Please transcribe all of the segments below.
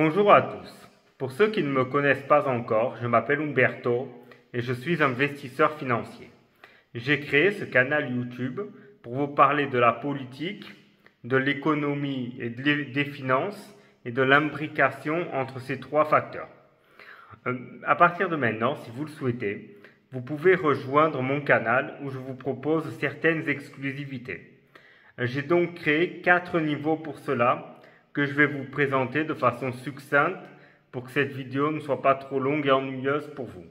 Bonjour à tous. Pour ceux qui ne me connaissent pas encore, je m'appelle Umberto et je suis investisseur financier. J'ai créé ce canal YouTube pour vous parler de la politique, de l'économie et des finances et de l'imbrication entre ces trois facteurs. À partir de maintenant, si vous le souhaitez, vous pouvez rejoindre mon canal où je vous propose certaines exclusivités. J'ai donc créé 4 niveaux pour cela que je vais vous présenter de façon succincte pour que cette vidéo ne soit pas trop longue et ennuyeuse pour vous.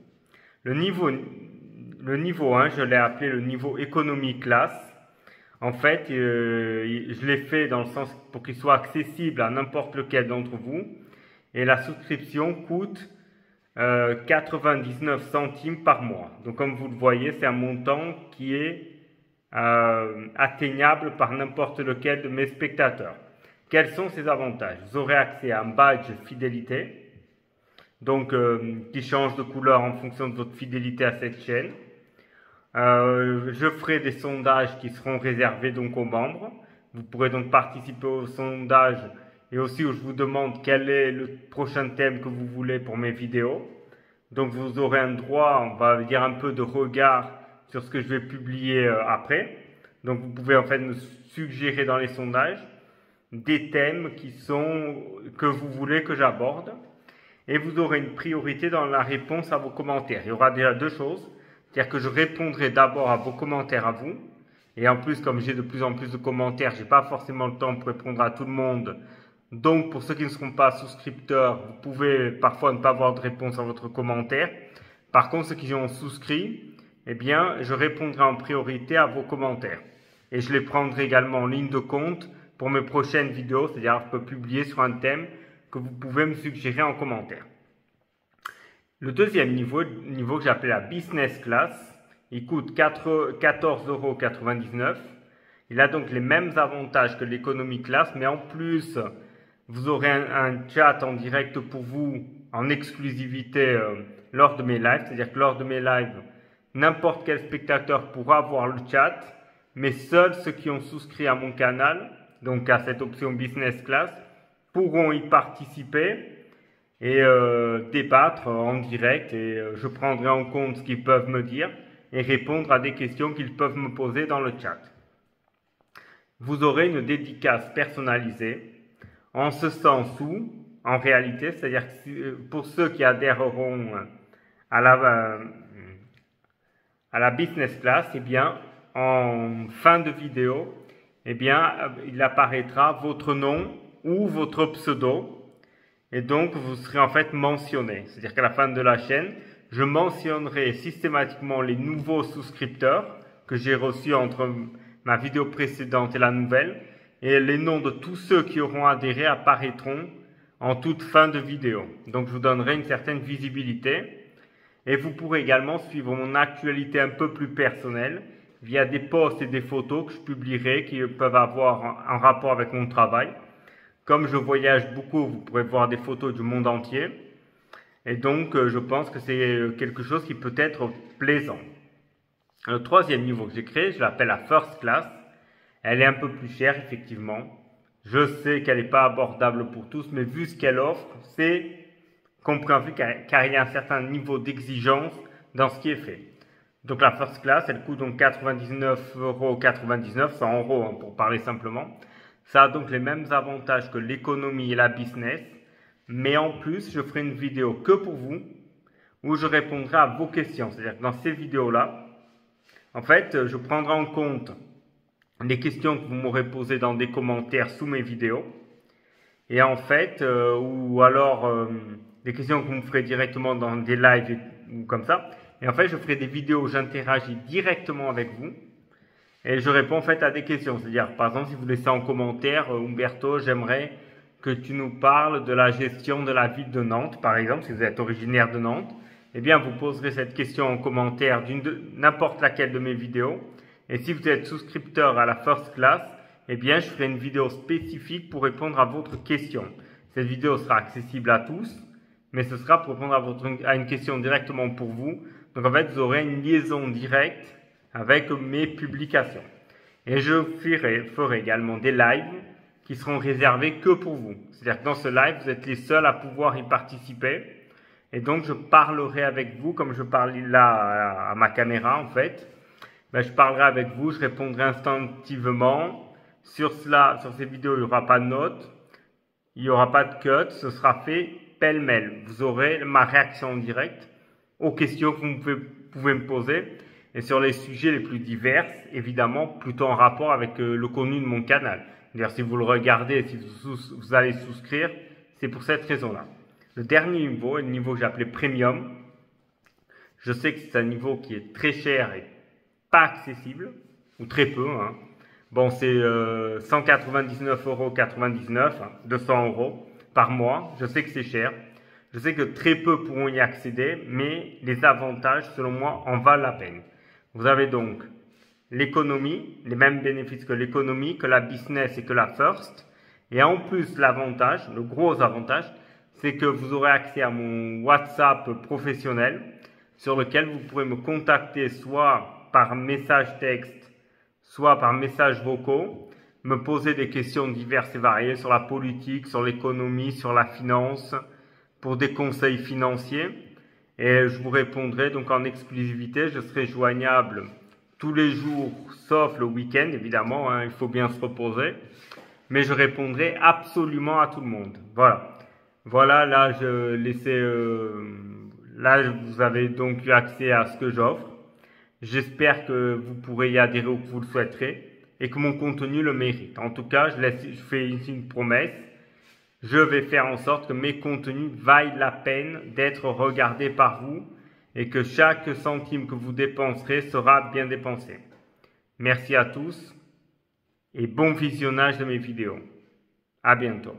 Le niveau 1, je l'ai appelé le niveau économie classe. En fait, je l'ai fait dans le sens pour qu'il soit accessible à n'importe lequel d'entre vous. Et la souscription coûte 99 centimes par mois. Donc comme vous le voyez, c'est un montant qui est atteignable par n'importe lequel de mes spectateurs. Quels sont ces avantages? Vous aurez accès à un badge fidélité, donc qui change de couleur en fonction de votre fidélité à cette chaîne. Je ferai des sondages qui seront réservés donc aux membres. Vous pourrez donc participer au sondage et aussi où je vous demande quel est le prochain thème que vous voulez pour mes vidéos. Donc vous aurez un droit, on va dire un peu de regard sur ce que je vais publier après. Donc vous pouvez en fait me suggérer dans les sondages des thèmes que vous voulez que j'aborde. Et vous aurez une priorité dans la réponse à vos commentaires. Il y aura déjà deux choses. C'est-à-dire que je répondrai d'abord à vos commentaires à vous. Et en plus, comme j'ai de plus en plus de commentaires, je n'ai pas forcément le temps pour répondre à tout le monde. Donc, pour ceux qui ne seront pas souscripteurs, vous pouvez parfois ne pas avoir de réponse à votre commentaire. Par contre, ceux qui ont souscrit, eh bien, je répondrai en priorité à vos commentaires. Et je les prendrai également en ligne de compte pour mes prochaines vidéos, c'est-à-dire je peux publier sur un thème que vous pouvez me suggérer en commentaire. Le deuxième niveau que j'appelle la business class, il coûte 14,99 €. Il a donc les mêmes avantages que l'économie class, mais en plus, vous aurez un chat en direct pour vous en exclusivité lors de mes lives. C'est-à-dire que lors de mes lives, n'importe quel spectateur pourra voir le chat, mais seuls ceux qui ont souscrit à mon canal, donc à cette option business class, pourront y participer et débattre en direct et je prendrai en compte ce qu'ils peuvent me dire et répondre à des questions qu'ils peuvent me poser dans le chat. Vous aurez une dédicace personnalisée en ce sens où, en réalité, c'est-à-dire que pour ceux qui adhéreront à la business class, eh bien, en fin de vidéo, eh bien, il apparaîtra votre nom ou votre pseudo et donc vous serez en fait mentionné. C'est-à-dire qu'à la fin de la chaîne, je mentionnerai systématiquement les nouveaux souscripteurs que j'ai reçus entre ma vidéo précédente et la nouvelle et les noms de tous ceux qui auront adhéré apparaîtront en toute fin de vidéo. Donc je vous donnerai une certaine visibilité et vous pourrez également suivre mon actualité un peu plus personnelle via des posts et des photos que je publierai qui peuvent avoir un rapport avec mon travail. Comme je voyage beaucoup, vous pourrez voir des photos du monde entier. Et donc, je pense que c'est quelque chose qui peut être plaisant. Le troisième niveau que j'ai créé, je l'appelle la First Class. Elle est un peu plus chère, effectivement. Je sais qu'elle n'est pas abordable pour tous, mais vu ce qu'elle offre, c'est compréhensible car il y a un certain niveau d'exigence dans ce qui est fait. Donc la First Class, elle coûte donc 99,99 €, 100 € pour parler simplement. Ça a donc les mêmes avantages que l'économie et la business, mais en plus, je ferai une vidéo que pour vous, où je répondrai à vos questions. C'est-à-dire que dans ces vidéos-là, en fait, je prendrai en compte les questions que vous m'aurez posées dans des commentaires sous mes vidéos, et en fait, ou alors des questions que vous me ferez directement dans des lives ou comme ça. Et en fait, je ferai des vidéos où j'interagis directement avec vous. Et je réponds en fait à des questions, c'est-à-dire par exemple si vous laissez en commentaire Umberto, j'aimerais que tu nous parles de la gestion de la ville de Nantes, par exemple, si vous êtes originaire de Nantes, eh bien vous poserez cette question en commentaire n'importe laquelle de mes vidéos. Et si vous êtes souscripteur à la First Class, eh bien je ferai une vidéo spécifique pour répondre à votre question. Cette vidéo sera accessible à tous, mais ce sera pour répondre à une question directement pour vous. Donc en fait, vous aurez une liaison directe avec mes publications. Et je ferai également des lives qui seront réservés que pour vous. C'est-à-dire que dans ce live, vous êtes les seuls à pouvoir y participer. Et donc, je parlerai avec vous, comme je parle là à ma caméra en fait. Ben, je parlerai avec vous, je répondrai instinctivement. Sur ces vidéos, il n'y aura pas de notes, il n'y aura pas de cut, ce sera fait pêle-mêle. Vous aurez ma réaction en direct aux questions que vous pouvez me poser et sur les sujets les plus divers, évidemment, plutôt en rapport avec le contenu de mon canal. C'est-à-dire, si vous le regardez, si vous allez souscrire, c'est pour cette raison-là. Le dernier niveau est le niveau que j'ai appelé Premium. Je sais que c'est un niveau qui est très cher et pas accessible, ou très peu, hein. Bon, c'est 199,99 €, 200 € par mois. Je sais que c'est cher. Je sais que très peu pourront y accéder, mais les avantages, selon moi, en valent la peine. Vous avez donc l'économie, les mêmes bénéfices que l'économie, que la business et que la first. Et en plus, l'avantage, le gros avantage, c'est que vous aurez accès à mon WhatsApp professionnel sur lequel vous pourrez me contacter soit par message texte, soit par messages vocaux, me poser des questions diverses et variées sur la politique, sur l'économie, sur la finance, pour des conseils financiers. Et je vous répondrai donc en exclusivité. Je serai joignable tous les jours, sauf le week-end, évidemment, hein, il faut bien se reposer. Mais je répondrai absolument à tout le monde. Voilà. Voilà, là, là, vous avez donc eu accès à ce que j'offre. J'espère que vous pourrez y adhérer ou que vous le souhaiterez et que mon contenu le mérite. En tout cas, je fais ici une promesse. Je vais faire en sorte que mes contenus vaillent la peine d'être regardés par vous et que chaque centime que vous dépenserez sera bien dépensé. Merci à tous et bon visionnage de mes vidéos. À bientôt.